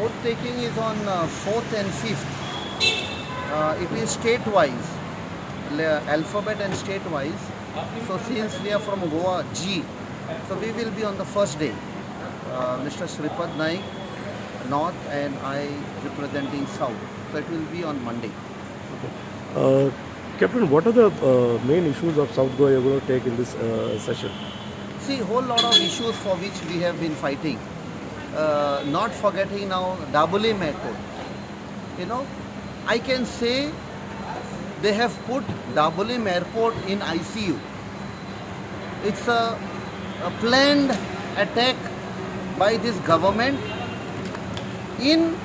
Oath taking is on 4th and 5th. It is state-wise, alphabet and state-wise. So since we are from Goa, G, so we will be on the first day. Mr. Shripad Naik, North, and I representing South. So it will be on Monday. Captain, what are the main issues of South Goa you're going to take in this session? See, whole lot of issues for which we have been fighting. Not forgetting now Dabolim Airport. You know, I can say they have put Dabolim Airport in ICU. It's a planned attack by this government in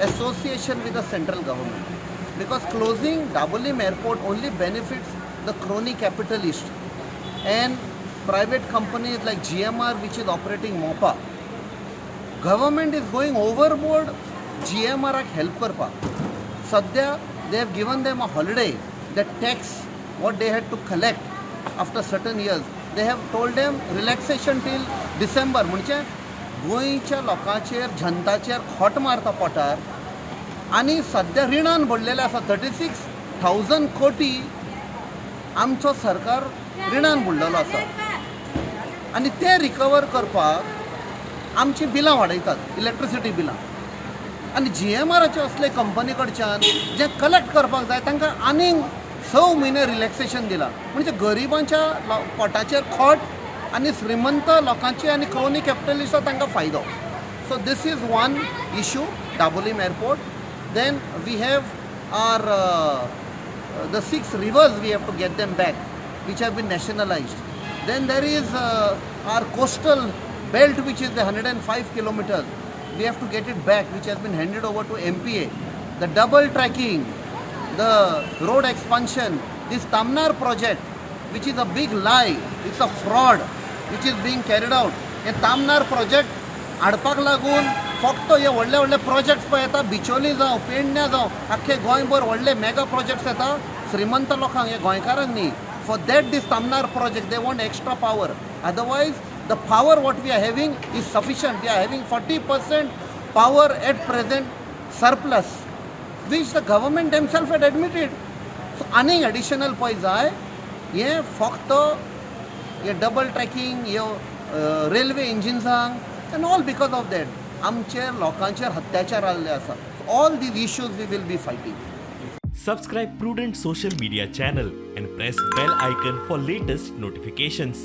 association with the central government. Because closing Dabolim Airport only benefits the crony capitalist and private companies like GMR, which is operating MOPA. Government is going overboard. GMR help karpa. Sadhya, they have given them a holiday. The tax, what they had to collect after certain years, they have told them relaxation till December. म्हणजे गोंयच्या लोकांचेर जनताचेर खोट मारता पोटार आनी सद्या रिणान भरलेले आसा 36,000 कोटी आमचो सरकार रिणान बुडलेलो आसा आनी ते रिकवर करपाक आमची बिलां वाडयतात इलेक्ट्रिसिटी बिलां आनी GMRचे असले कंपनी कडच्यान जे कलेक्ट करपाक जाय तांकां आनीक 6 म्हयने रिलॅक्सेशन दिलां म्हणजे गरिबांच्या पोटाचेर खोट आनी श्रीमंत लोकांचे आनी क्रोनी कॅपिटलिस्टांक तांकां फायदो so this is one issue Dabolim Airport. Then we have our the 6 rivers we have to get them back which have been nationalized. Then there is our coastal belt which is the 105 kilometers. We have to get it back which has been handed over to MPA. The double tracking, the road expansion, this Tamnar project which is a big lie, it's a fraud which is being carried out. A Tamnar project हाडपाक लागून फक्त हे व्हडले व्हडले projects पळय येता बिचोली जावं पेडण्या जावं आख्खे गोंयभर व्हडले मेगा प्रोजेक्ट्स येता श्रीमंत लोकांक हे गोंयकारांक न्ही for that this Tamnar project they want extra power otherwise the power what we are having is sufficient we are having 40% power at present surplus which the government themselves had admitted so आनीक additional पळय जाय हे फक्त हे double tracking हे railway इंजिन्सांक and all because of that आमचेर लोकांचेर अत्याचार जाल्ले आसा all these issues we will be fighting. Subscribe Prudent social media channel and press bell icon for latest notifications.